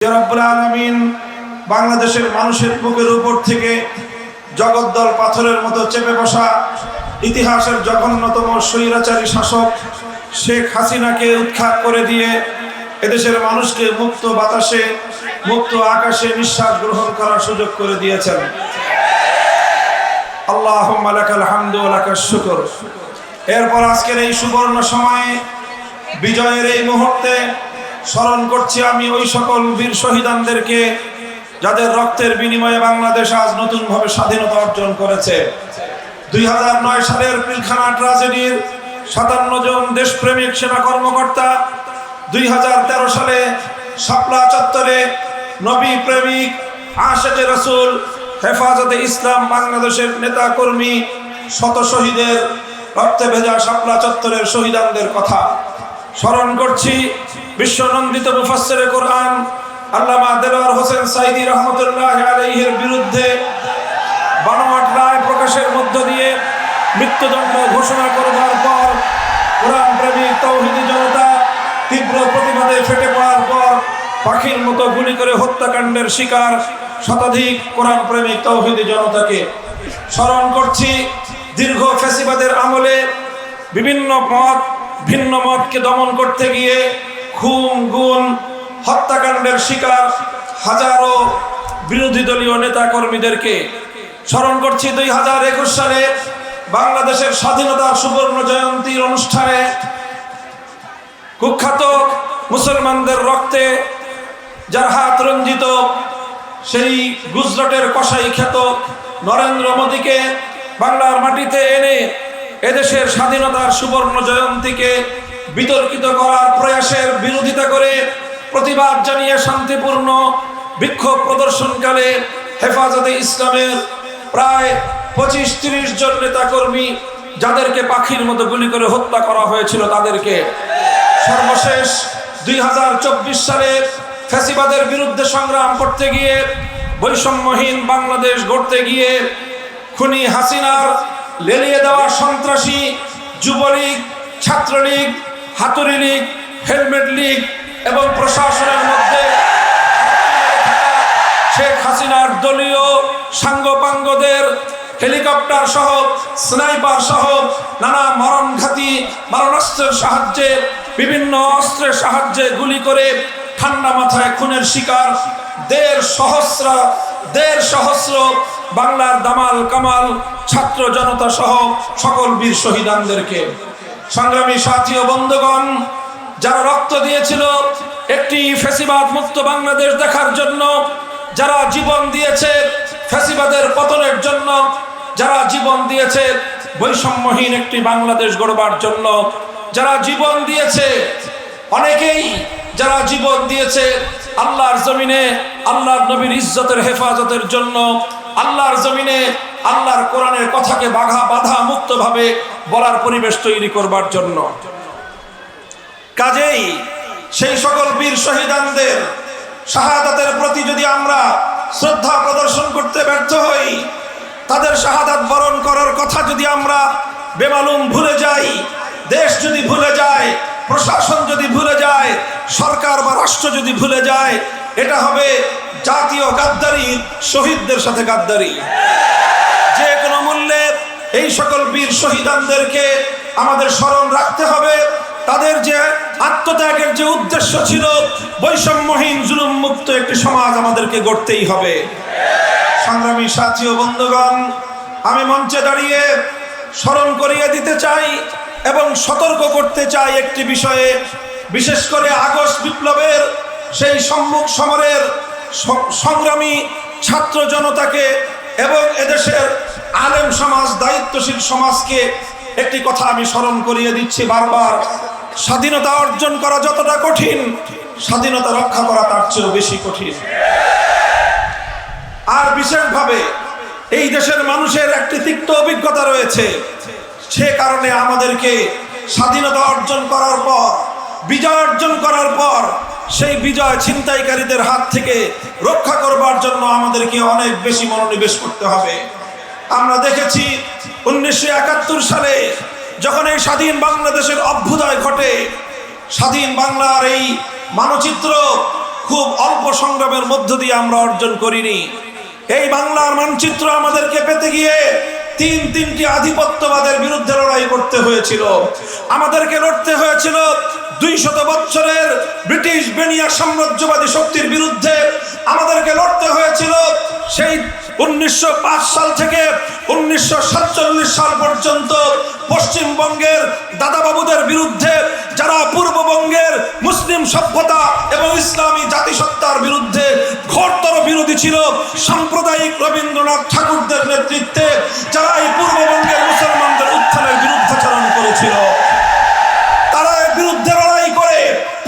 রব্বুল আলামিন বাংলাদেশের মানুষের বুকের উপর থেকে জগদ্দল পাথরের মতো চেপে বসা ইতিহাসের জঘন্যতম স্বৈরাচারী শাসক শেখ হাসিনাকে উৎখাত করে দিয়ে এদেশের মানুষকে মুক্ত বাতাসে মুক্ত আকাশে নিঃশ্বাস গ্রহণ করার সুযোগ করে দিয়েছেন। আল্লাহুম্মা লাকাল হামদু ওয়া লাকাশ শুকর। এরপর আজকের এই সুবর্ণ সময়ে বিজয়ের এই মুহূর্তে স্মরণ করছি আমি ওই সকল বীর শহীদানদেরকে যাদের রক্তের বিনিময়ে বাংলাদেশ আজ নতুনভাবে স্বাধীনতা অর্জন করেছে। 2009 সালের পিলখানা ট্র্যাজেডির 57 জন দেশপ্রেমিক সেনা কর্মকর্তা, 2013 সালে শাপলা চত্বরে নবী প্রেমিক আশেকে রাসূল হেফাজতে ইসলাম বাংলাদেশের নেতা কর্মী শত শহীদের রক্তে ভেজা শাপলা চত্বরের শহীদানদের কথা স্মরণ করছি। বিশ্বনন্দিত মুফাসসিরে কোরআন আল্লামা দেলোয়ার হোসেন সাঈদী রহমাতুল্লাহি আলাইহির বিরুদ্ধে বানোয়াট রায় প্রকাশের মধ্য দিয়ে মৃত্যুদণ্ড ঘোষণা করবার পর কোরআন প্রেমিক তৌহিদি জনতা তীব্র প্রতিবাদে ফেটে পড়ার পর পাখির মতো গুলি করে হত্যাকাণ্ডের শিকার শতাধিক কোরআন প্রেমিক তৌহিদি জনতাকে স্মরণ করছি। দীর্ঘ ফ্যাসিবাদের আমলে বিভিন্ন ভিন্ন মতকে দমন করতে গিয়ে খুন গুম হত্যাকাণ্ডের শিকার হাজারো বিরোধী দলীয় নেতা কর্মীদেরকে স্মরণ করছি। 2021 সালে বাংলাদেশের স্বাধীনতার সুবর্ণ জয়ন্তীর অনুষ্ঠানে কুখ্যাত মুসলমানদের রক্তে যার হাত রঞ্জিত সেই গুজরাটের কসাই খ্যাত নরেন্দ্র মোদীকে বাংলার মাটিতে এনে এদেশের স্বাধীনতার সুবর্ণ জয়ন্তীকে বিতর্কিত করার প্রয়াসের বিরোধিতা করে প্রতিবাদ জানিয়ে শান্তিপূর্ণ বিক্ষোভ প্রদর্শনকালে হেফাজতে ইসলামের প্রায় 25-30 জন নেতাকর্মী যাদেরকে পাখির মতো গুলি করে হত্যা করা হয়েছিল তাদেরকে সর্বশেষ 2024 সালে ফ্যাসিবাদের বিরুদ্ধে সংগ্রাম করতে গিয়ে বৈষম্যহীন বাংলাদেশ গড়তে গিয়ে খুনি হাসিনার লেলিয়ে দেওয়া সন্ত্রাসী যুবলীগ, ছাত্রলীগ, হাতুড়ি লীগ, হেলমেট লীগ এবং প্রশাসনের মধ্যে শেখ হাসিনার দলীয় সাঙ্গপাঙ্গদের হেলিকপ্টার সহ স্নাইপার সহ নানা মরণঘাতী মারণাস্ত্রের সাহায্যে বিভিন্ন অস্ত্রের সাহায্যে গুলি করে ঠান্ডা মাথায় খুনের শিকার দেড় সহস্র বাংলার দামাল কামাল ছাত্র জনতা সহ সকল বীর শহীদানদেরকে সংগ্রামী সাথী ও বন্ধুগণ, যারা রক্ত দিয়েছিল একটি ফ্যাসিবাদ মুক্ত বাংলাদেশ দেখার জন্য, যারা জীবন দিয়েছে ফ্যাসিবাদের পতনের জন্য, যারা জীবন দিয়েছে বৈষম্যহীন একটি বাংলাদেশ গড়বার জন্য, যারা জীবন দিয়েছে অনেকেই যারা জীবন দিয়েছে আল্লাহর জমিনে আল্লাহর নবীর ইজ্জতের হেফাজতের জন্য, আল্লাহর জমিনে আল্লাহর কোরআনের কথাকে বাধা মুক্তভাবে বলার পরিবেশ তৈরি করবার জন্য। কাজেই সেই সকল বীর শহীদানদের শাহাদাতের প্রতি যদি আমরা শ্রদ্ধা প্রদর্শন করতে ব্যর্থ হই, তাদের শাহাদাত বরণ করার কথা যদি আমরা বেমালুম ভুলে যাই, দেশ যদি ভুলে যায়, প্রশাসন যদি ভুলে যায়, সরকার বা রাষ্ট্র যদি ভুলে যায়, এটা হবে জাতীয় গাদ্দারি, শহীদদের সাথে গাদ্দারি। যে কোনো মূল্যে এই সকল বীর শহীদানদেরকে আমাদের স্মরণ রাখতে হবে। তাদের যে আত্মত্যাগের যে উদ্দেশ্য ছিল বৈষম্যহীন জুলুম মুক্ত একটি সমাজ আমাদেরকে গড়তেই হবে। সংগ্রামী সাথী ও বন্ধুগণ, আমি মঞ্চে দাঁড়িয়ে স্মরণ করিয়ে দিতে চাই এবং সতর্ক করতে চাই একটি বিষয়ে, বিশেষ করে আগস্ট বিপ্লবের সেই সম্মুখ সমরের সংগ্রামী ছাত্র জনতাকে এবং এদেশের আলেম সমাজ, দায়িত্বশীল সমাজকে একটি কথা আমি স্মরণ করিয়ে দিচ্ছি বারবার। স্বাধীনতা অর্জন করা যতটা কঠিন, স্বাধীনতা রক্ষা করা তার চেয়েও বেশি কঠিন। আর বিশেষভাবে এই দেশের মানুষের একটি তিক্ত অভিজ্ঞতা রয়েছে, সে কারণে আমাদেরকে স্বাধীনতা অর্জন করার পর, বিজয় অর্জন করার পর সেই বিজয় ছিনতাইকারীদের হাত থেকে রক্ষা করবার জন্য আমাদেরকে অনেক বেশি মনোনিবেশ করতে হবে। আমরা দেখেছি 1971 সালে যখন এই স্বাধীন বাংলাদেশের অভ্যুদয় ঘটে, স্বাধীন বাংলার এই মানচিত্র খুব অল্প সংগ্রামের মধ্য দিয়ে আমরা অর্জন করিনি। এই বাংলার মানচিত্র আমাদেরকে পেতে গিয়ে তিনটি আধিপত্যবাদের বিরুদ্ধে লড়াই করতে হয়েছিল। আমাদেরকে লড়তে হয়েছিল 200 বছরের ব্রিটিশ বেনিয়া সাম্রাজ্যবাদী শক্তির বিরুদ্ধে। আমাদেরকে লড়তে হয়েছিল সেই 1905 সাল থেকে 1947 সাল পর্যন্ত পশ্চিমবঙ্গের দাদাবাবুদের বিরুদ্ধে, যারা পূর্ববঙ্গের মুসলিম সভ্যতা এবং ইসলামী জাতিসত্তার বিরুদ্ধে ঘোরতর বিরোধী ছিল। সাম্প্রদায়িক রবীন্দ্রনাথ ঠাকুরদের নেতৃত্বে যারা এই পূর্ববঙ্গের মুসলমানদের উত্থানের বিরুদ্ধাচরণ করেছিল, তারা এর বিরুদ্ধে লড়াই করে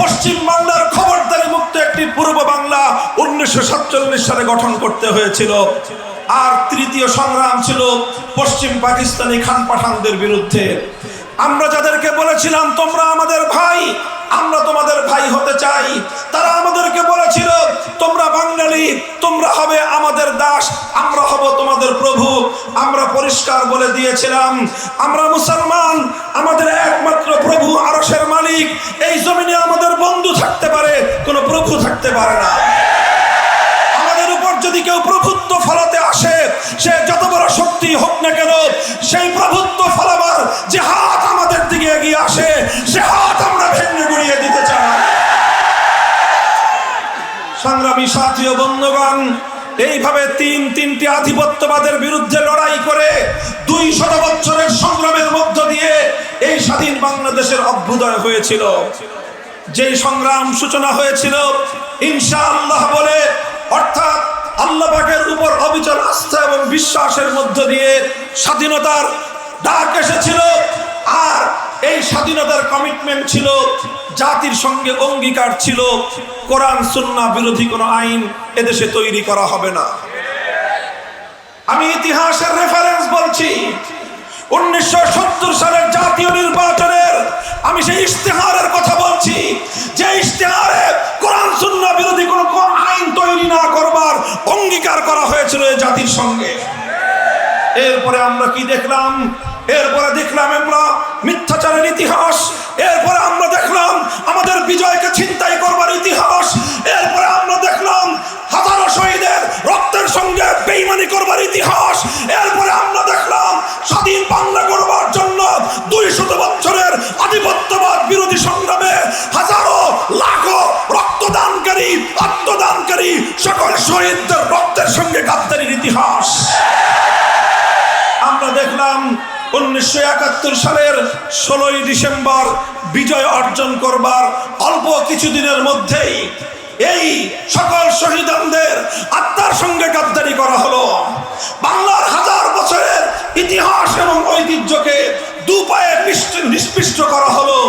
পশ্চিম বাংলার খবরদারি মুক্ত একটি পূর্ব বাংলা 1947 সালে গঠন করতে হয়েছিল। আর তৃতীয় সংগ্রাম ছিল পশ্চিম পাকিস্তানি খান পাঠানদের বিরুদ্ধে। আমরা যাদেরকে বলেছিলাম তোমরা আমাদের ভাই, আমরা তোমাদের ভাই হতে চাই, তারা আমাদেরকে বলেছিল তোমরা বাঙালি, তোমরা হবে আমাদের দাস, আমরা হব তোমাদের প্রভু। আমরা পরিষ্কার বলে দিয়েছিলাম আমরা মুসলমান, আমাদের একমাত্র প্রভু আরশের মালিক। এই জমিনে আমাদের বন্ধু থাকতে পারে, কোনো প্রভু থাকতে পারে না। আমাদের উপর যদি কেউ প্রভুত্ব ফলাতে আসে, সে যত বড় শক্তি হোক না কেন, সেই প্রভুত্ব ফলাবার যে হাত আমাদের দিকে এগিয়ে আসে, সে হাত আমরা ভেঙে গুড়িয়ে দিতে চাই। সংগ্রামী সাথী ও বন্ধুগণ, এইভাবে তিনটি আধিপত্যবাদের বিরুদ্ধে লড়াই করে 200 বছরের সংগ্রামের মধ্য দিয়ে এই স্বাধীন বাংলাদেশের অভ্যুদয় হয়েছিল। যেই সংগ্রাম সূচনা হয়েছিল ইনশাআল্লাহ বলে, অর্থাৎ আল্লাহ পাকের উপর অবিচল আস্থা এবং বিশ্বাসের মধ্য দিয়ে স্বাধীনতার ডাক এসেছিল। আর এই স্বাধীনতার কমিটমেন্ট ছিল, জাতির সঙ্গে অঙ্গীকার ছিল, কোরআন সুন্নাহ বিরোধী কোনো আইন এদেশে তৈরি করা হবে না। আমি ইতিহাসের রেফারেন্স বলছি। 1970 সালের জাতীয় নির্বাচনের আমি সেই ইশতেহারের কথা বলছি, যে ইশতেহারে কোরআন সুন্নাহ বিরোধী কোনো আইন তৈরি না করবার অঙ্গীকার করা হয়েছিল এই জাতির সঙ্গে। এরপরে আমরা কি দেখলাম? এরপরে দেখলাম আমরা মিথ্যাচারের ইতিহাস। এরপরে আমরা দেখলাম আমাদের বিজয়কে ছিনতাই করবার ইতিহাস। এরপরে আমরা দেখলাম হাজারো শহীদের রক্তের সঙ্গে বেঈমানি করবার ইতিহাস। এরপরে আমরা দেখলাম স্বাধীন বাংলা গড়বার জন্য 200 বছরের আধিপত্যবাদ বিরোধী সংগ্রামে হাজারো লাখো রক্তদানকারী, আত্মদানকারী সকল শহীদদের রক্তের সঙ্গে গাদ্দারির ইতিহাস। আমরা দেখলাম 1971 সালের 16ই ডিসেম্বর বিজয় অর্জন করবার অল্প কিছুদিনের মধ্যেই এই সকল শহীদদের আত্মার সঙ্গে গাদ্দারি করা হলো। বাংলার হাজার বছরের ইতিহাস এবং ঐতিহ্যকে দুপায়ে নিষ্পিষ্ট করা হলো।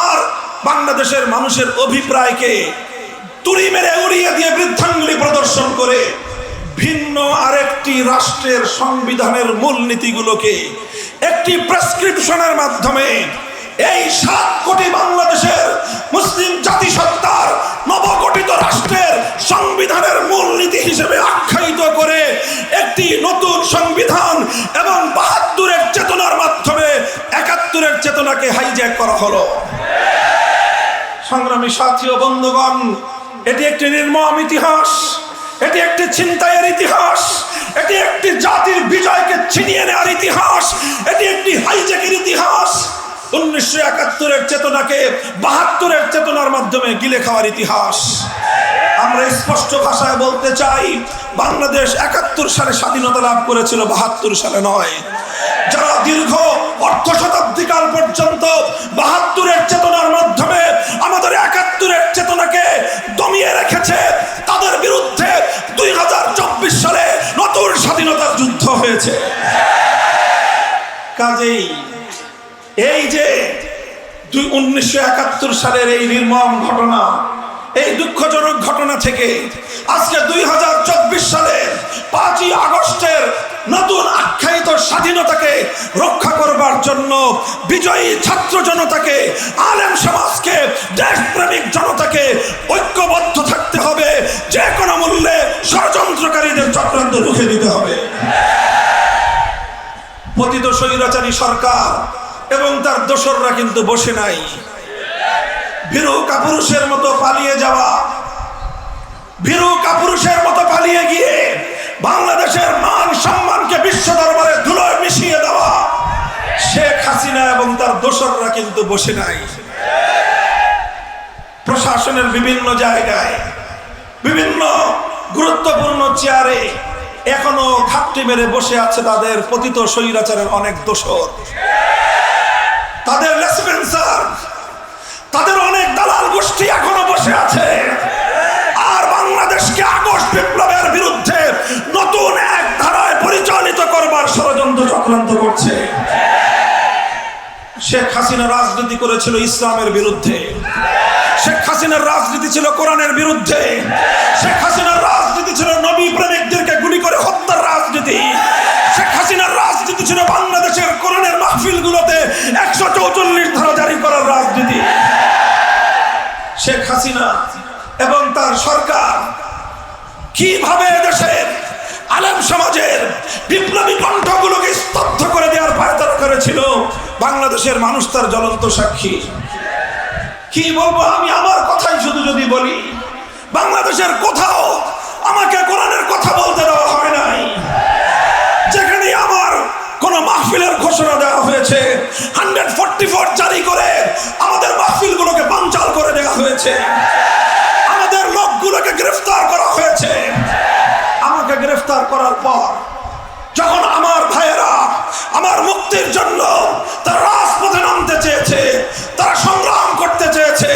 আর বাংলাদেশের মানুষের অভিপ্রায়কে তুড়ি মেরে উড়িয়ে দিয়ে বৃদ্ধাঙ্গুলি প্রদর্শন করে ভিন্ন আরেকটি রাষ্ট্রের সংবিধানের মূলনীতিগুলোকে একটি প্রেসক্রিপশনের মাধ্যমে এই 7 কোটি বাংলাদেশের মুসলিম জাতিসত্তার নবগঠিত রাষ্ট্রের সংবিধানের মূলনীতি হিসেবে আখ্যায়িত করে একটি নতুন সংবিধান এবং 72-এর চেতনার মাধ্যমে 71-এর চেতনাকে হাইজ্যাক করা হলো। সংগ্রামী সাথী ও বন্ধুগণ, এটি একটি নির্মম ইতিহাস, এটি একটি ছিনতাইয়ের ইতিহাস, এটি একটি জাতির বিজয়কে ছিনিয়ে নেওয়ার ইতিহাস, এটি একটি হাইজ্যাকের ইতিহাস। 1971-এর চেতনাকে 72-এর চেতনার মাধ্যমে গিলে খাওয়ার ইতিহাস। আমরা স্পষ্ট ভাষায় বলতে চাই, বাংলাদেশ 71 সালে স্বাধীনতা লাভ করেছিল, 72 সালে নয়। যারা দীর্ঘ অর্ধ শতাব্দীকাল পর্যন্ত 72-এর চেতনার মাধ্যমে আমাদের 71-এর চেতনাকে দমিয়ে রেখেছে, তাদের বিরুদ্ধে 2024 সালে নতুন স্বাধীনতার যুদ্ধ হয়েছে। কাজেই এই যে 1971 সালের এই নির্মম ঘটনা, এই দুঃখজনক ঘটনা থেকে আজকে 2024 সালে 5ই আগস্টের নতুন আখ্যায়িত স্বাধীনতাকে রক্ষা করবার জন্য বিজয়ী ছাত্র জনতাকে, আলেম সমাজকে, দেশপ্রেমিক জনতাকে ঐক্যবদ্ধ থাকতে হবে। যে কোনো মূল্যে ষড়যন্ত্রকারীদের চক্রান্ত রুখে দিতে হবে। পতিত স্বৈরাচারী সরকার এবং তার দোসররা কিন্তু বসে নাই। ভীরু কাপুরুষের মতো পালিয়ে যাওয়া ভীরু কাপুরুষের মতো পালিয়ে গিয়ে বাংলাদেশের মান সম্মানকে বিশ্ব দরবারে ধুলোয় মিশিয়ে দেওয়া শেখ হাসিনা এবং তার দোসররা কিন্তু বসে নাই। প্রশাসনের বিভিন্ন জায়গায় বিভিন্ন গুরুত্বপূর্ণ চেয়ারে এখনো ঘাপটি মেরে বসে আছে তাদের পতিত স্বৈরাচারের অনেক দোসর, তাদের লেসপেন্সার, তাদের অনেক দালাল গোষ্ঠী এখনো বসে আছে। আর বাংলাদেশকে আগস্ট বিপ্লবের বিরুদ্ধে নতুন এক ধারায় পরিচালিত করবার ষড়যন্ত্র চক্রান্ত করছে। শেখ হাসিনা রাজনীতি করেছিল ইসলামের বিরুদ্ধে, শেখ হাসিনার রাজনীতি ছিল কোরআনের বিরুদ্ধে, শেখ হাসিনার রাজনীতি ছিল নবী প্রেমিকদেরকে গুলি করে হত্যার রাজনীতি, শেখ হাসিনার রাজনীতি ছিল বাংলাদেশের কোরআনের মাহফিলগুলোতে 144 ধারা জারি করার রাজনীতি। শেখ হাসিনা এবং তার সরকার কিভাবে দেশের আলেম সমাজের বিপ্লবী কণ্ঠগুলোকে স্তব্ধ করে দেওয়ার পায়তারা করেছিল, বাংলাদেশের মানুষ তার জ্বলন্ত সাক্ষী। কি বলবো আমি, আমার কথাই শুধু যদি বলি, বাংলাদেশের কোথাও আমাকে কোরআনের কথা বলতে দেওয়া হয় নাই। যেখানে আমার কোন মাহফিলের ঘোষণা দেওয়া হয়েছে 144 জারি করে আমাদের মাহফিলগুলোকে বানচাল করে দেওয়া হয়েছে, আমাদের লোকগুলোকে গ্রেফতার করা হয়েছে। আমাকে গ্রেফতার করার পর যখন আমার ভাইয়েরা আমার মুক্তির জন্য তারা রাজপথে নামতে চেয়েছে, তারা সংগ্রাম করতে চেয়েছে,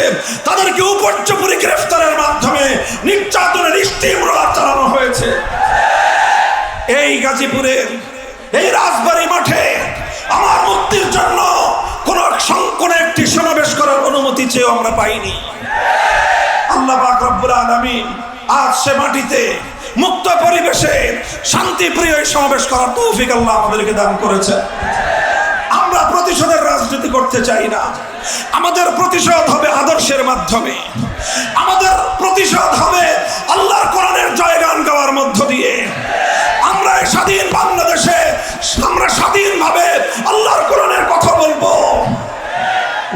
তাদেরকে উপর্যুপরি গ্রেফতারের মাধ্যমে নির্যাতনের স্টিম রোলার চালানো হয়েছে। এই গাজীপুরের এই রাজবাড়ী মাঠে আমার মুক্তির জন্য কোন একটি সমাবেশ করার অনুমতি চেয়েও আমরা পাইনি। আল্লাহ পাক রব্বুল আলামিন আজ সে মাটিতে মুক্ত পরিবেশে শান্তিপ্রিয় সমাবেশ করার তৌফিক আল্লাহ আমাদেরকে দান করেছে। আমরা প্রতিশোধের রাজনীতি করতে চাই না, আমাদের প্রতিশোধ হবে আদর্শের মাধ্যমে, আমাদের প্রতিশোধ হবে আল্লাহর কোরআনের জয়গান গাওয়ার মধ্য দিয়ে। আমরা স্বাধীন বাংলাদেশে আমরা স্বাধীনভাবে আল্লাহর কোরআনের কথা বলবো।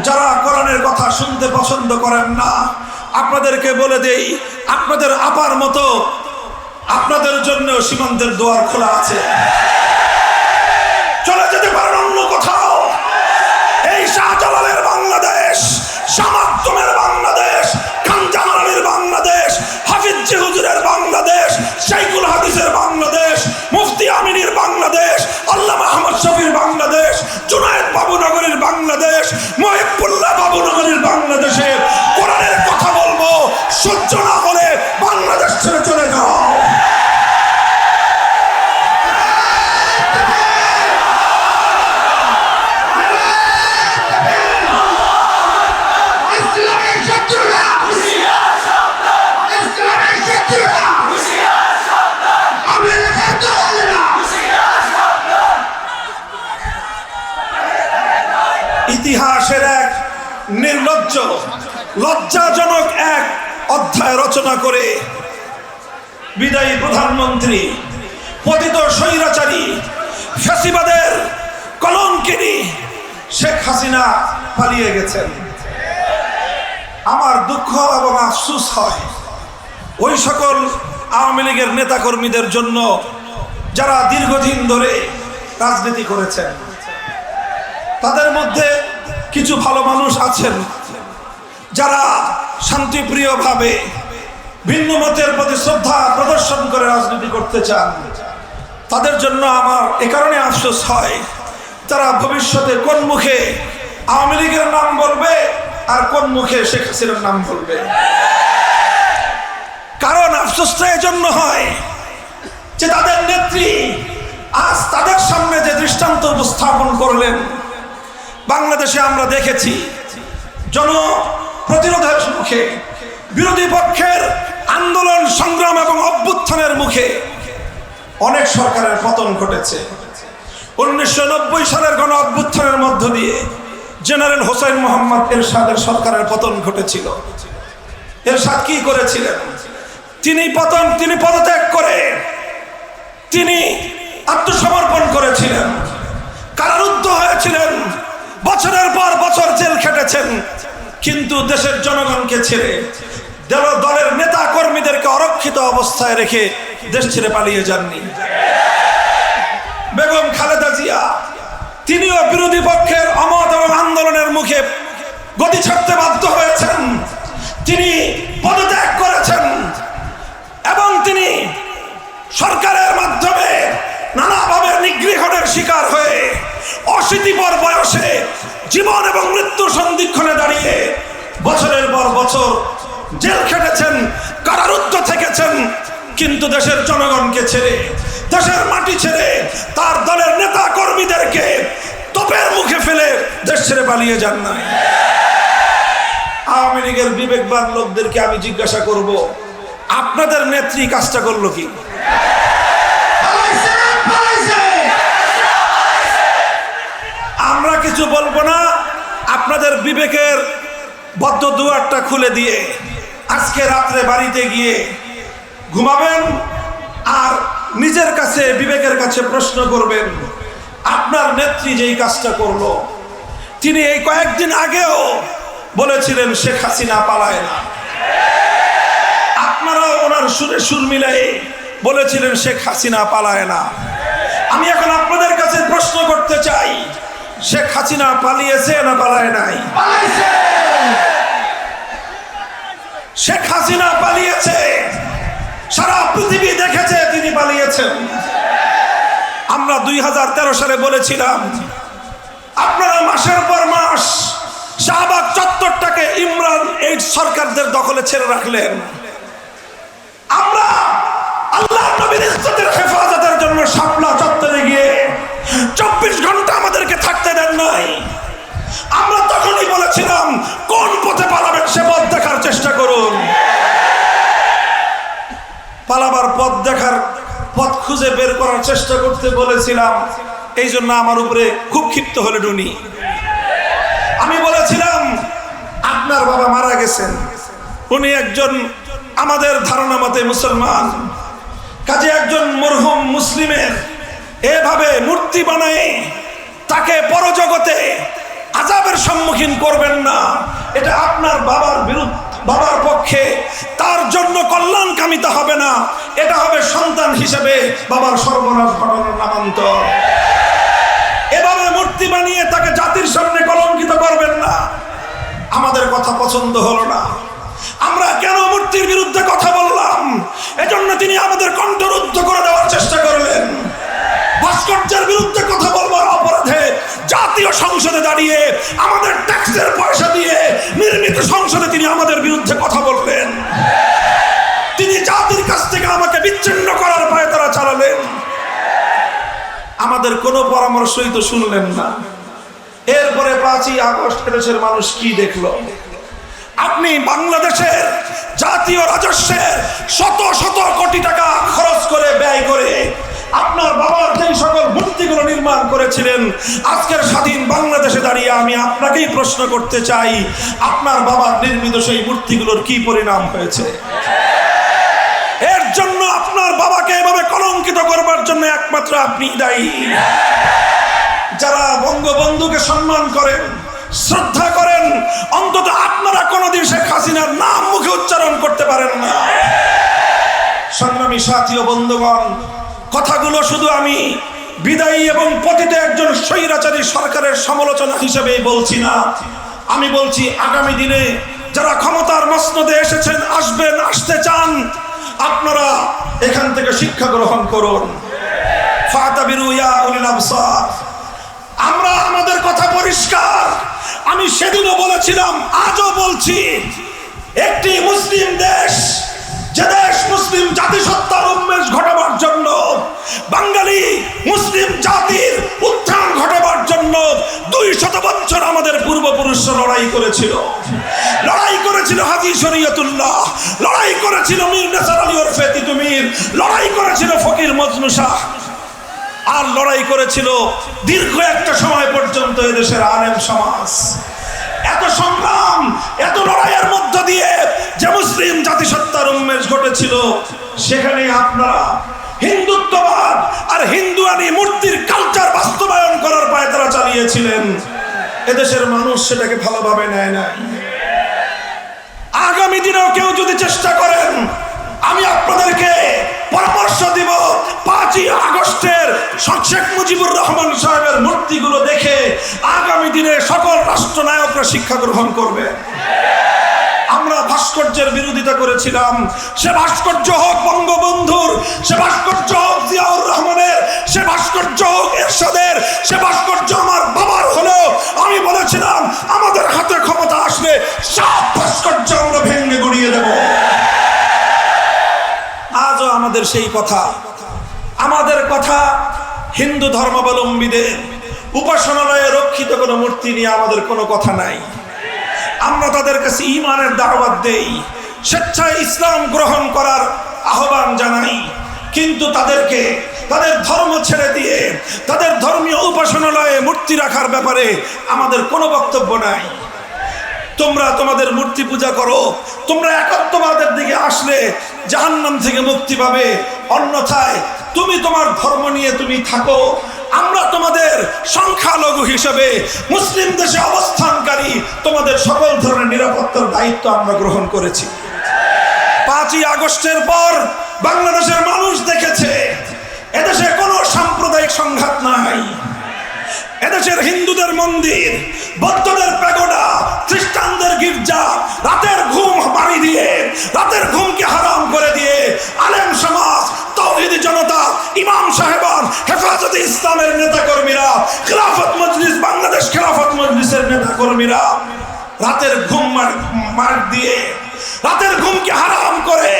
যারা কোরআনের কথা শুনতে পছন্দ করেন না, আপনাদেরকে বলে দেই, আপনাদের আপার মতো আপনাদের জন্য সীমান্তের দুয়ার খোলা আছে, চলে যেতে পারেন অন্য কোথাও। এই শাহজালালের বাংলাদেশ, শামাদ্দমের বাংলাদেশ, খানজাহানের বাংলাদেশ, হাফিজ হুজুরের বাংলাদেশ, শাইখুল হাদিসের বাংলাদেশ, মুফতি আমিনীর বাংলাদেশ, আল্লামা আহমদ শফির বাংলাদেশ, জুনায়েদ বাবুনগরীর বাংলাদেশ, মহিবুল্লাহ বাবুনগরীর বাংলাদেশে কোরআনের কথা বলবো। সহ্য না হলে বাংলাদেশ ছেড়ে চলে যাও। ইতিহাসের এক নির্লজ্জ লজ্জাজনক এক অধ্যায় রচনা করে বিদায়ী প্রধানমন্ত্রী, পতিত স্বৈরাচারী, ফ্যাসিবাদের কলঙ্কিনী শেখ হাসিনা পালিয়ে গেছেন। আমার দুঃখ এবং আফসোস হয় ওই সকল আওয়ামী লীগের নেতাকর্মীদের জন্য যারা দীর্ঘদিন ধরে রাজনীতি করেছেন। তাদের মধ্যে কিছু ভালো মানুষ আছেন যারা শান্তিপ্রিয়ভাবে ভিন্ন মতের প্রতি শ্রদ্ধা প্রদর্শন করে রাজনীতি করতে চান। তাদের জন্য আমার এ কারণে আফসোস হয়, তারা ভবিষ্যতে কোন মুখে আওয়ামী লীগের নাম বলবে আর কোন মুখে শেখ হাসিনার নাম বলবে। কারণ আফসোসটা এজন্য হয় যে তাদের নেত্রী আজ তাদের সামনে যে দৃষ্টান্ত উপস্থাপন করলেন, বাংলাদেশে আমরা দেখেছি জনপ্রতিরোধের মুখে, বিরোধী পক্ষের আন্দোলন সংগ্রাম এবং অভ্যুত্থানের মুখে অনেক সরকারের পতন ঘটেছে। 1990 সালের গণ অভ্যুত্থানের মধ্য দিয়ে জেনারেল হোসেন মোহাম্মদ এরশাদের সরকারের পতন ঘটেছিল। এরশাদ কি করেছিলেন? তিনি পদত্যাগ করে তিনি আত্মসমর্পণ করেছিলেন, কারারুদ্ধ হয়েছিলেন, বছরের পর বছর জেল খেটেছেন, কিন্তু দেশের জনগণকে ছেড়ে, দলের নেতা কর্মীদেরকে অরক্ষিত অবস্থায় রেখে দেশ ছেড়ে পালিয়ে যাননি। বেগম খালেদা জিয়া তিনিও বিরোধী পক্ষের অমত এবং আন্দোলনের মুখে গদি ছাড়তে বাধ্য হয়েছেন। তিনি পদত্যাগ করেছেন এবং তিনি সরকারের মাধ্যমে নানাভাবে নিগৃহণের শিকার হয়ে অশীতিপর বয়সে জীবন এবং মৃত্যু সন্ধিক্ষণে দাঁড়িয়ে বছরের পর বছর জেল খেটেছেন, কারারুদ্ধ থেকেছেন, কিন্তু দেশের জনগণকে ছেড়ে, দেশের মাটি ছেড়ে, তার দলের নেতা কর্মীদেরকে তোপের মুখে ফেলে দেশ ছেড়ে পালিয়ে যান নাই। আওয়ামী লীগের বিবেকবান লোকদেরকে আমি জিজ্ঞাসা করব, আপনাদের নেত্রী কাজটা করলো কি? আমরা কিছু বলবো না, আপনাদের বিবেকের বদ্ধ দুয়ারটা খুলে দিয়ে আজকে রাত্রে বাড়িতে গিয়ে ঘুমাবেন আর নিজের কাছে বিবেকের কাছে প্রশ্ন করবেন, আপনার নেত্রী যেই কাজটা করলো, তিনি এই কয়েকদিন আগেও বলেছিলেন শেখ হাসিনা পালায় না। আপনারাও ওনার সুরে সুর মিলাই বলেছিলেন শেখ হাসিনা পালায় না। আমি এখন আপনাদের কাছে প্রশ্ন করতে চাই, শেখ হাসিনা পালিয়েছে না পালায় নাই? শেখ হাসিনা পালিয়েছে, সারা পৃথিবী দেখেছে তিনি পালিয়েছেন। আমরা 2013 সালে বলেছিলাম আপনারা মাসের পর মাস শাহবাগ চত্বরটাকে ইমরান এই সরকারদের দখলে ছেড়ে রাখলেন। আমরা আল্লাহ নবীর ইজ্জতের হেফাজতের জন্য শাপলা চত্বরে গিয়ে 24 ঘন্টা আমাদেরকে থাকতে দেন নাই। আমরা তখনই বলেছিলাম কোন পথে পালাবেন সে পথ দেখার চেষ্টা করুন। পালাবার পথ খুঁজে বের করার চেষ্টা করতে বলেছিলাম, এই জন্য আমার উপরে খুব ক্ষিপ্ত হলেন উনি। আমি বলেছিলাম আপনার বাবা মারা গেছেন, উনি একজন আমাদের ধারণা মতে মুসলমান, কাজে একজন মরহুম মুসলিমের এভাবে মূর্তি বানায় তাকে পরজগতে আযাবের সম্মুখীন করবেন না, এটা আপনার বাবার পক্ষে তার জন্য কল্যাণ কামিতা হবে না, এটা হবে সন্তান হিসেবে বাবার সর্বনাশ ঘটানোর নামান্তর। এভাবে মূর্তি বানিয়ে তাকে জাতির সামনে কলঙ্কিত করবেন না। আমাদের কথা পছন্দ হলো না, আমরা কেন মূর্তির বিরুদ্ধে কথা বললাম, এজন্য তিনি আমাদের কণ্ঠরুদ্ধ করে দেওয়ার চেষ্টা করলেন। ভাস্কর্যের বিরুদ্ধে কথা বলবার অপরাধে জাতীয় সংসদে দাঁড়িয়ে আমাদের ট্যাক্সের পয়সা দিয়ে নির্মিত সংসদে তিনি আমাদের বিরুদ্ধে কথা বললেন। তিনি জাতির কাছ থেকে আমাকে বিচ্ছিন্ন করার পায়তারা চালালেন। আমাদের কোনো পরামর্শই তো শুনলেন না। এরপরে 5ই আগস্ট দেশের মানুষ কি দেখলো? আপনি বাংলাদেশের জাতীয় রাজস্বের শত শত কোটি টাকা খরচ করে ব্যয় করে আপনার বাবার যেই সকল মূর্তিগুলো নির্মাণ করেছিলেন, আজকের স্বাধীন বাংলাদেশে দাঁড়িয়ে আমি আপনাকেই প্রশ্ন করতে চাই, আপনার বাবার নির্মিত সেই মূর্তিগুলোর কি পরিণাম হয়েছে? এর জন্য আপনার বাবাকে এভাবে কলঙ্কিত করবার জন্য একমাত্র আপনি দায়ী। যারা বঙ্গবন্ধুকে সম্মান করেন, শ্রদ্ধা করেন, অন্তত আপনারা কোনোদিন শেখ হাসিনার নাম মুখে উচ্চারণ করতে পারেন না। সংগ্রামী সাথী ও বন্ধুগণ, কথাগুলো শুধু আমি বিদায়ী এবং পতিত একজন স্বৈরাচারী সরকারের সমালোচনা হিসেবেই বলছি না, আমি বলছি আগামী দিনে যারা ক্ষমতার মসনদে এসেছেন, আসবেন, আসতে চান, আপনারা এখান থেকে শিক্ষা গ্রহণ করুন। ফাতাবিরু ইয়া উলিল আবসার। আমরা আমাদের কথা পরিষ্কার, আমি সেদিনও বলেছিলাম, আজও বলছি, একটি মুসলিম দেশ, যে দেশ মুসলিম জাতিসত্তার উন্মেষ ঘটাবার জন্য, বাঙালি মুসলিম জাতির উত্থান ঘটাবার জন্য 200 বছর আমাদের পূর্বপুরুষরা লড়াই করেছিল। লড়াই করেছিল হাজী শরীয়তুল্লাহ, লড়াই করেছিল মীর নেসার আলী ওরফে তিতু মীর, লড়াই করেছিল ফকির মজনু শাহ, আর লড়াই করেছিল দীর্ঘ একটা সময় পর্যন্ত এদেশের আলেম সমাজ। এত সংগ্রাম, এত লড়াইয়ের মধ্য দিয়ে যে মুসলিম জাতিসত্তার উন্মেষ ঘটেছিল, সেখানে আপনারা হিন্দুত্ববাদ আর হিন্দুয়ানি মূর্তির কালচার বাস্তবায়ন করার পায়তারা চালিয়েছিলেন। এদেশের মানুষ সেটাকে ভালোভাবে নেয় নাই। আগামী আগামী দিনেও কেউ যদি চেষ্টা করেন, আমি আপনাদেরকে পরামর্শ দিব 5ই আগস্টের শেখ মুজিবুর রহমান সাহেবের মূর্তিগুলো দেখে আগামী দিনে সকল রাষ্ট্রনায়করা শিক্ষা গ্রহণ করবে। আমরা ভাস্কর্যের বিরোধিতা করেছিলাম, সে ভাস্কর্য হোক বঙ্গবন্ধুর, সে ভাস্কর্য হোক জিয়াউর রহমানের, সে ভাস্কর্য হোক এরশাদের, সে ভাস্কর্য আমার বাবার হলেও আমি বলেছিলাম আমাদের হাতে ক্ষমতা আসলে সব ভাস্কর্য আমরা ভেঙে গুড়িয়ে দেব। আজও আমাদের সেই কথা, আমাদের কথা হিন্দু ধর্মাবলম্বীদের উপাসনালয়ে রক্ষিত কোনো মূর্তি নিয়ে আমাদের কোনো কথা নাই। আমরা তাদের কাছে ঈমানের দাওয়াত দেই, স্বেচ্ছায় ইসলাম গ্রহণ করার আহ্বান জানাই, কিন্তু তাদেরকে তাদের ধর্ম ছেড়ে দিয়ে তাদের ধর্মীয় উপাসনালয়ে মূর্তি রাখার ব্যাপারে আমাদের কোনো বক্তব্য নাই। তোমরা তোমাদের মূর্তি পূজা করো, তোমরা একাত্মবাদের দিকে আসলে জাহান্নাম থেকে মুক্তি পাবে, অন্যথায় তুমি তোমার ধর্ম নিয়ে তুমি থাকো। আমরা তোমাদের সংখ্যালঘু হিসেবে মুসলিম দেশে অবস্থানকারী তোমাদের সকল ধরনের নিরাপত্তার দায়িত্ব আমরা গ্রহণ করেছি। 5ই আগস্টের পর বাংলাদেশের মানুষ দেখেছে এদেশে কোনো সাম্প্রদায়িক সংঘাত নাই। এদেশের হিন্দুদের মন্দির, বৌদ্ধদের প্যাগোডা, খ্রিস্টানদের গির্জা রাতের ঘুম বাড়ি দিয়ে, রাতের ঘুমকে হারাম করে দিয়ে আলেম সমাজ, তাওহীদি জনতা, ইমাম সাহেবান, হেফাজতে ইসলামের নেতাকর্মীরা, খেলাফত মজলিস, বাংলাদেশ খেলাফত মজলিসের নেতাকর্মীরা রাতের ঘুম মার দিয়ে, রাতের ঘুমকে হারাম করে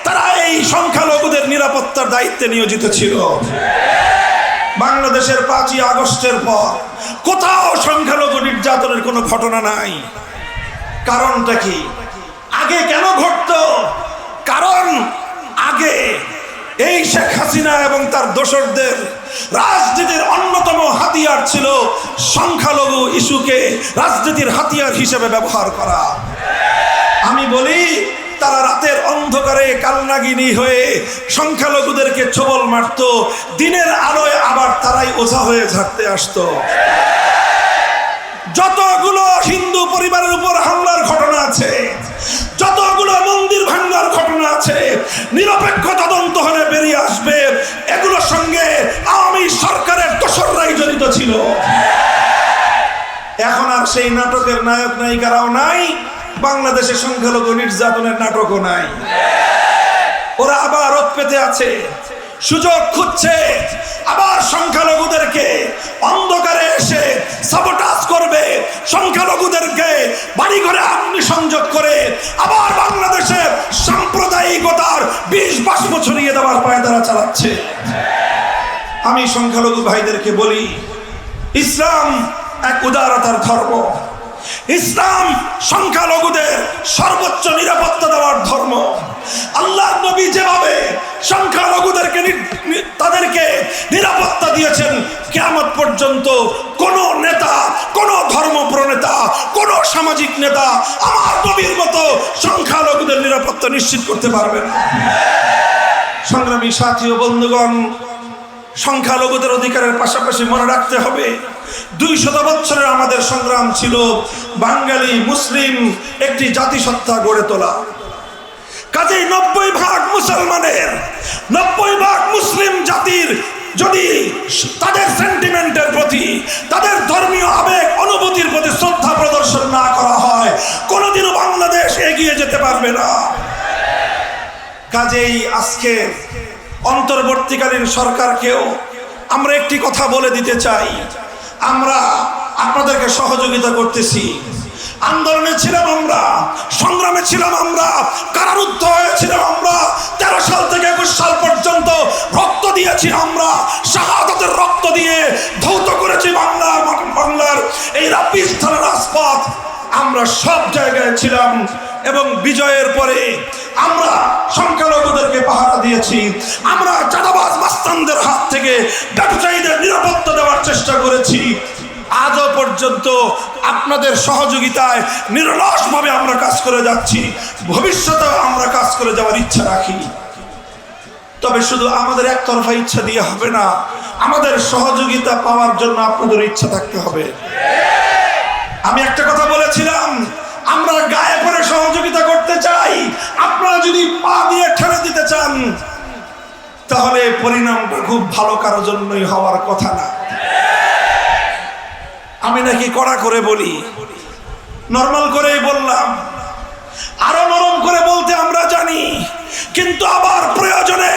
তারা এই সংখ্যালঘুদের নিরাপত্তার দায়িত্বে নিয়োজিত ছিল। বাংলাদেশের 5ই আগস্টের পর কোথাও সংখ্যালঘু নির্যাতনের কোনো ঘটনা নাই। কারণটা কি? আগে কেন ঘটতো? কারণ আগে এই শেখ হাসিনা এবং তার দোসরদের রাজনীতির অন্যতম হাতিয়ার ছিল সংখ্যালঘু ইস্যুকে রাজনীতির হাতিয়ার হিসেবে ব্যবহার করা। আমি বলি তারা রাতের অন্ধকারে কালনাগিনী হয়ে সংখ্যালঘুদেরকে ছোবল মারত, দিনের আলোয় আবার তারাই ওঝা হয়ে ঝাড়তে আসতো। যতগুলো হিন্দু পরিবারের উপর হামলার ঘটনা আছে, যতগুলো মন্দির ভাঙার ঘটনা আছে, নিরপেক্ষ তদন্ত হলে বেরিয়ে আসবে এগুলোর সঙ্গে আওয়ামী সরকারের দোসররাই জড়িত ছিল। এখন আর সেই নাটকের নায়ক নায়িকারাও নাই, বাংলাদেশে সংখ্যালঘু নির্যাতনের নাটকও নাই। ওরা আবার রোদ পেতে আছে, সুযোগ খুঁজছে, আবার সংখ্যালঘুদেরকে অন্ধকারে এসে সাবোটাজ করবে, সংখ্যালঘুদেরকে বাড়িঘরে অগ্নিসংযোগ করে আবার বাংলাদেশের সাম্প্রদায়িকতার 20 বাষ্প ছড়িয়ে দেওয়ার পায়তারা চালাচ্ছে। আমি সংখ্যালঘু ভাইদেরকে বলি, ইসলাম এক উদারতার ধর্ম। ইসলাম সংখ্যালঘুদের সর্বোচ্চ নিরাপত্তা দেওয়ার ধর্ম। আল্লাহ নবী যেভাবে সংখ্যালঘুদেরকে তাদেরকে নিরাপত্তা দিয়েছেন, কিয়ামত পর্যন্ত কোন নেতা, কোন ধর্ম প্রনেতা, কোন সামাজিক নেতা আমার নবীর মতো সংখ্যালঘুদের নিরাপত্তা নিশ্চিত করতে পারবেন। সংগ্রামী সাথী ও বন্ধুগণ, সংখ্যালঘুদের অধিকারের পাশাপাশি মনে রাখতে হবে 200 বছরের আমাদের সংগ্রাম ছিল বাঙালি মুসলিম একটি জাতিসত্তা গড়ে তোলা। কাজেই 90% মুসলমানের, 90% মুসলিম জাতির যদি তাদের সেন্টিমেন্টের প্রতি, তাদের ধর্মীয় আবেগ অনুভূতির প্রতি শ্রদ্ধা প্রদর্শন না করা হয়, কোনোদিনও বাংলাদেশ এগিয়ে যেতে পারবে না। কাজেই আজকে অন্তর্বর্তীকালীন সরকারকেও আমরা একটি কথা বলে দিতে চাই, আমরা আপনাদেরকে সহযোগিতা করতেছি। আন্দোলনে ছিলাম আমরা, সংগ্রামে ছিলাম আমরা, কারারুদ্ধ হয়েছিলাম আমরা, 13 সাল থেকে 21 সাল পর্যন্ত রক্ত দিয়েছি আমরা, শাহাদাতের রক্ত দিয়ে ধৌত করেছি বাংলার এই রাব্বিস্থানের রাজপথ। আমরা সব জায়গায় ছিলাম এবং বিজয়ের পরে আমরা সংখ্যালঘুদেরকে পাহারা দিয়েছি। আমরা চাঁদাবাজ মাস্তানদের হাত থেকে ব্যবসায়ীদের নিরাপত্তা দেওয়ার চেষ্টা করেছি। আজও পর্যন্ত আপনাদের সহযোগিতায় নিরলসভাবে আমরা কাজ করে যাচ্ছি, ভবিষ্যতেও আমরা কাজ করে যাওয়ার ইচ্ছা রাখি। তবে শুধু আমাদের একতরফা ইচ্ছা দিয়ে হবে না, আমাদের সহযোগিতা পাওয়ার জন্য আপনাদের ইচ্ছা থাকতে হবে। আমি একটা কথা বলেছিলাম, আমরা গায়ে পড়ে সহযোগিতা করতে চাই, আপনারা যদি পা দিয়ে ঠেলে দিতে চান তাহলে পরিণামটা খুব ভালো কারোর জন্যই হওয়ার কথা না। আমি নাকি কড়া করে বলি, নরমাল করেই বললাম, আরো নরম করে বলতে আমরা জানি, কিন্তু আবার প্রয়োজনে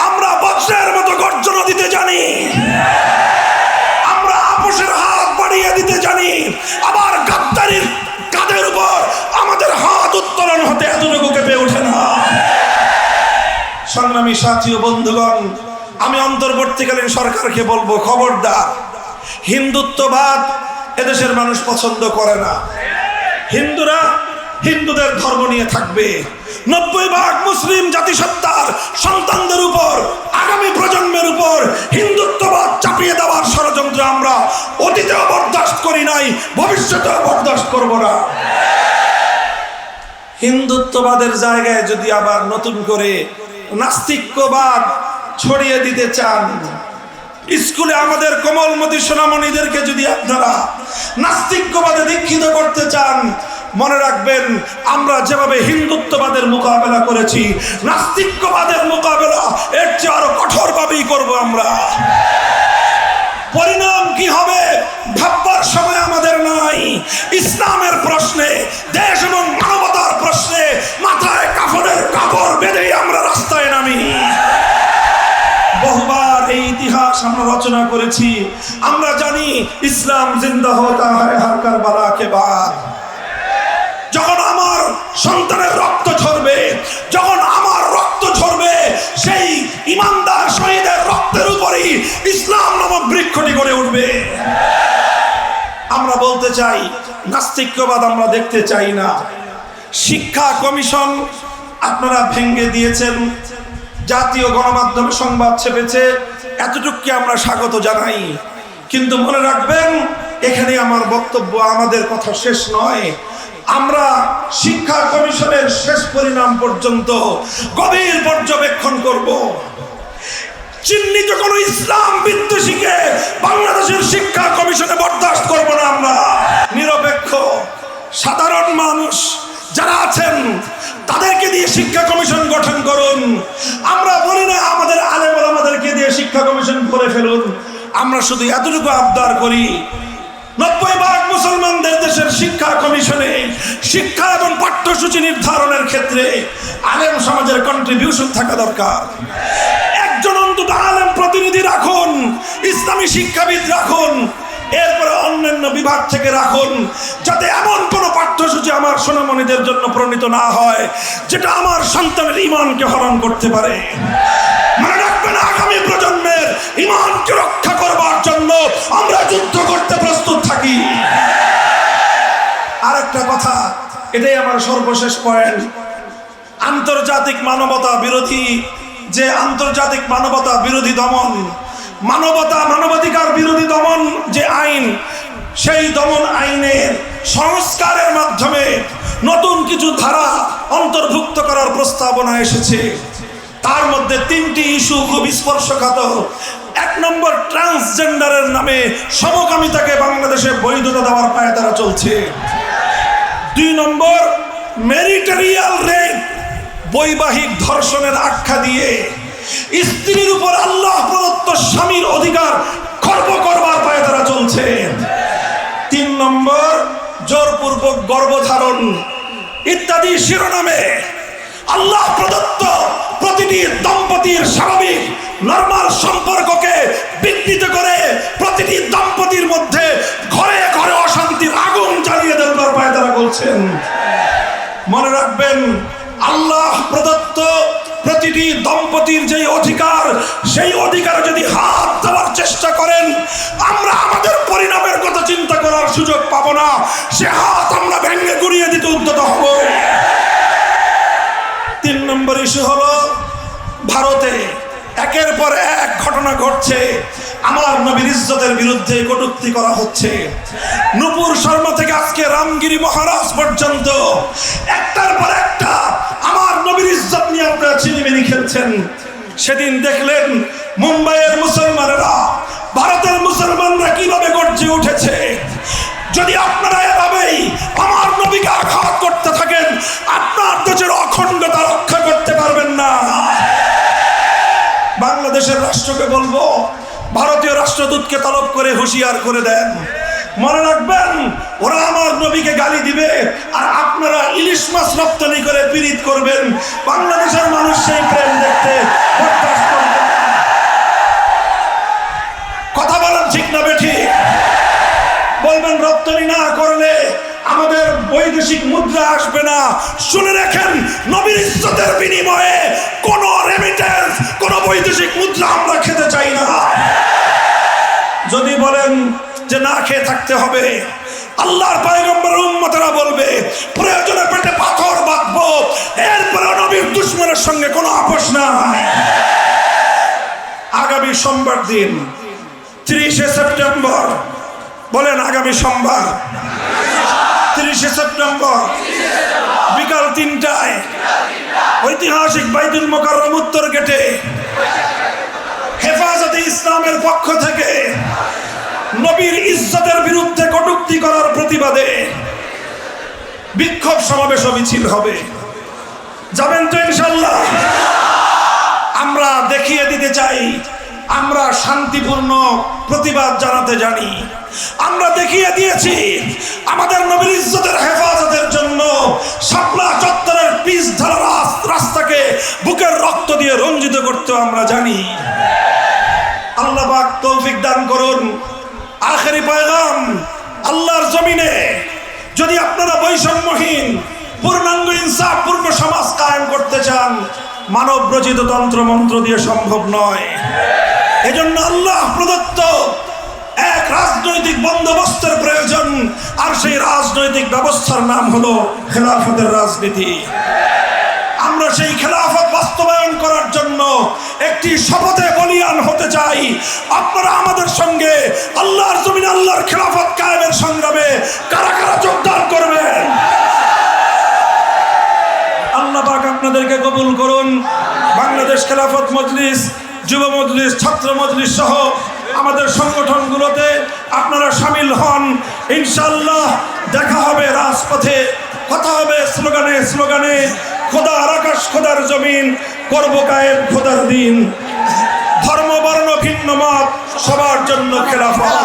আমরা বজ্রের মতো গর্জনা দিতে জানি, আমরা আপোষের হাত বাড়িয়ে দিতে জানি, আবার গাদ্দারির কাঁধের উপর আমাদের হাত উত্তোলন হতে এতটুকু কেঁপে ওঠে না। সংগ্রামী সাথী ও বন্ধুগণ, আমি অন্তর্বর্তীকালীন সরকারকে বলবো, খবরদার, হিন্দুত্ববাদ এদেশের মানুষ পছন্দ করে না। হিন্দুরা হিন্দুদের ধর্ম নিয়ে থাকবে, 90% মুসলিম জাতিসত্তার সন্তানদের উপর, আগামী প্রজন্মের উপর হিন্দুত্ববাদ চাপিয়ে দেওয়ার ষড়যন্ত্র আমরা অতীতেও বরদাস্ত করি নাই, ভবিষ্যতেও বরদাস্ত করব না। হিন্দুত্ববাদের জায়গায় যদি আবার নতুন করে নাস্তিক্যবাদ ছড়িয়ে দিতে চান, স্কুলে আমাদের কোমলমতি সোনামণিদেরকে যদি আপনারা নাস্তিক্যবাদে দীক্ষিত করতে চান, মনে রাখবেন আমরা যেভাবে হিন্দুত্ববাদের মোকাবেলা করেছি, নাস্তিক্যবাদের মোকাবেলা এর চেয়ে আরো কঠোরভাবেই করব আমরা। পরিণাম কি হবে ভাববার সময় আমাদের নাই। ইসলামের প্রশ্নে, দেশ এবং মানবতার প্রশ্নে মাথায় কাফনের কাপড় বেঁধেই আমরা রাস্তায় নামি। বহুবার এই ইতিহাস আমরা রচনা করেছি, আমরা জানি ইসলাম জিন্দা হতা হ্যায় হর কারবালা কে বাদ। যখন আমার সন্তানের রক্ত ঝরবে, যখন আমার রক্ত ঝরবে, সেই ইমানদার শহীদের রক্তের উপরেই ইসলাম নামক বৃক্ষটি গড়ে উঠবে। আমরা বলতে চাই, নাস্তিক্যবাদ আমরা দেখতে চাই না। শিক্ষা কমিশন আপনারা ভেঙে দিয়েছেন, জাতীয় গণমাধ্যমে সংবাদ ছেপেছে, এতটুকুকে আমরা স্বাগত জানাই। কিন্তু মনে রাখবেন, এখানে আমার বক্তব্য, আমাদের কথা শেষ নয়। আমরা শিক্ষা কমিশনের শেষ পরিণাম পর্যন্ত গভীর পর্যবেক্ষণ করব। চিহ্নিত কোন ইসলাম বিদ্বেষীকে বাংলাদেশের শিক্ষা কমিশনে বরদাস্ত করব না। আমরা নিরপেক্ষ সাধারণ মানুষ যারা আছেন তাদেরকে দিয়ে শিক্ষা কমিশন গঠন করুন। আমরা বলি না আমাদের আলেম ওলামাদেরকে দিয়ে শিক্ষা কমিশন করে ফেলুন। আমরা শুধু এতটুকু আবদার করি, 90% মুসলমানদের দেশের শিক্ষা কমিশনে শিক্ষা এবং পাঠ্যসূচি নির্ধারণের ক্ষেত্রে আলেম সমাজের কন্ট্রিবিউশন থাকা দরকার। একজন অন্তত আলেম প্রতিনিধি রাখুন, ইসলামী শিক্ষাবিদ রাখুন, এরপরে অন্যান্য বিভাগ থেকে রাখুন, যাতে এমন কোনো পাঠ্যসূচি আমার সোনামণিদের জন্য প্রণীত না হয় যেটা আমার সন্তানের ঈমানকে হরণ করতে পারে। মনে রাখবেন, আগামী প্রজন্মের ঈমানকে রক্ষা করবার জন্য আমরা যুদ্ধ করতে প্রস্তুত থাকি। আরেকটা কথা, এটাই আমার সর্বশেষ পয়েন্ট। আন্তর্জাতিক মানবতা বিরোধী যে আন্তর্জাতিক মানবতা বিরোধী দমন, মানবাধিকার বিরোধী দমন যে আইন, সেই দমন আইনের সংস্কারের মাধ্যমে নতুন কিছু ধারা অন্তর্ভুক্ত করার প্রস্তাবনা এসেছে। তার মধ্যে 3টি ইস্যু খুব স্পর্শকাতর। 1 নম্বর, ট্রান্সজেন্ডারের নামে সমকামিতাকে বাংলাদেশে বৈধতা দেওয়ার পায়তারা চলছে। 2 নম্বর, ম্যারিটারিয়াল রেপ, বৈবাহিক ধর্ষণের আখ্যা দিয়ে স্ত্রীর উপর আল্লাহ প্রদত্ত স্বামীর অধিকার খর্ব করবার পায়তারা চলছে। 3 নম্বর, জোরপূর্বক গর্ভধারণ ইত্যাদি শিরোনামে আল্লাহ প্রদত্ত প্রতিটি দম্পতির স্বাভাবিক নরমাল সম্পর্ককে বিঘ্নিত করে প্রতিটি দম্পতির মধ্যে ঘরে ঘরে অশান্তির আগুন জ্বালিয়ে দেওয়ার পায়তারা বলছেন। মনে রাখবেন, আল্লাহ প্রদত্ত প্রতিটি দম্পতির যে অধিকার, সেই অধিকারে যদি হাত দেওয়ার চেষ্টা করেন, আমরা আমাদের পরিণামের কথা চিন্তা করার সুযোগ পাবো না। সে হাত আমরা ভেঙে গুড়িয়ে দিতে উদ্যত হব। 3 নম্বর ইস্যু হলো, ভারতে একের পর এক ঘটনা ঘটছে, আমার নবীর ইজ্জতের বিরুদ্ধে কটূক্তি করা হচ্ছে। নূপুর শর্মা থেকে আজকে রামগিরি মহারাজ পর্যন্ত একটার পর একটা আমার নবীর ইজ্জত নিয়ে আপনারা চিনিমিনি খেলছেন। সেদিন দেখলেন মুম্বাইয়ের মুসলমানেরা, ভারতের মুসলমানরা কিভাবে গর্জে উঠেছে। যদি আপনারা এভাবেই আমার নবীকে আঘাত করতে থাকেন, আপনার দেশের অখণ্ডতা রক্ষা করতে পারবেন না। বাংলাদেশের রাষ্ট্রকে বলবো, ভারতীয় রাষ্ট্রদূতকে তলব করে হুঁশিয়ার করে দেন। মনে রাখবেন, ওরা আমার নবীকে গালি দিবে আর আপনারা ইলিশ মাছ রপ্তানি করে পীড়িত করবেন। বাংলাদেশের মানুষ সেই প্রেম দেখতে বরদাস্ত করবে না। কথা বলেন ঠিক না বেঠিক? বলবেন রপ্তানি না করলে আমাদের বৈদেশিক মুদ্রা আসবে না। শুনে রাখেন, নবীর ইজ্জতের বিনিময়ে কোন রেমিটেন্স, কোন বৈদেশিক মুদ্রা আমরা খেতে চাই না। যদি বলেন যে না খেয়ে থাকতে হবে, আল্লাহর পয়গম্বরের উম্মতেরা বলবে প্রয়োজনে পেটে পাথর বাঁধবো, এরপরে নবীর দুশমনের সঙ্গে কোনো আপোষ নাই। আগামী সোমবার দিন 30শে সেপ্টেম্বর, বলেন আগামী সোমবার 30শে সেপ্টেম্বর বিকাল 3টায় ঐতিহাসিক বাইতুল মোকাররম উত্তর গেটে হেফাজতে ইসলামের পক্ষ থেকে নবীর ইজ্জতের বিরুদ্ধে কটূক্তি করার প্রতিবাদে বিক্ষোভ সমাবেশ মিছিল হবে। যাবেন তো ইনশাআল্লাহ? আমরা দেখিয়ে দিতে চাই আমরা শান্তিপূর্ণ প্রতিবাদ জানাতে জানি। আমরা দেখিয়ে দিয়েছি আমাদের নবীর ইজ্জতের হেফাজতের জন্য শাপলা চত্বরের পিচ ঢালা রাস্তাকে বুকের রক্ত দিয়ে রঞ্জিত করতে আমরা জানি। আল্লাহ পাক তৌফিক দান করুন। আখেরি পয়গাম, আল্লাহর জমিনে যদি আপনারা বৈষম্যহীন পূর্ণাঙ্গ ইনসাফপূর্ণ সমাজ কায়েম করতে চান, মানব রচিত তন্ত্র মন্ত্র দিয়ে সম্ভব নয়। এজন্য আল্লাহ প্রদত্ত এক রাজনৈতিক বন্দোবস্তের প্রয়োজন, আর সেই রাজনৈতিক ব্যবস্থার নাম হলো খেলাফতের রাজনীতি। আমরা সেই খেলাফত বাস্তবায়ন করার জন্য একটি শপথে বলিয়ান হতে চাই। আপনারা আমাদের সঙ্গে আল্লাহর জমিনে আল্লাহর খেলাফত কায়েমের সংগ্রামে কারা কারা যোগদান করবেন? আল্লাহ পাক আপনাদেরকে কবুল করুন। বাংলাদেশ খেলাফত মজলিস, যুব মজলিস, ছাত্র মজলিস সহ আমাদের সংগঠনগুলোতে আপনারা শামিল হন। ইনশাআল্লাহ দেখা হবে রাজপথে, কথা হবে স্লোগানে স্লোগানে। খোদার আকাশ, খোদার জমিন, করব কায়েম খোদার দিন। ধর্ম বর্ণ ভিন্ন মত, সবার জন্য খেলাফত।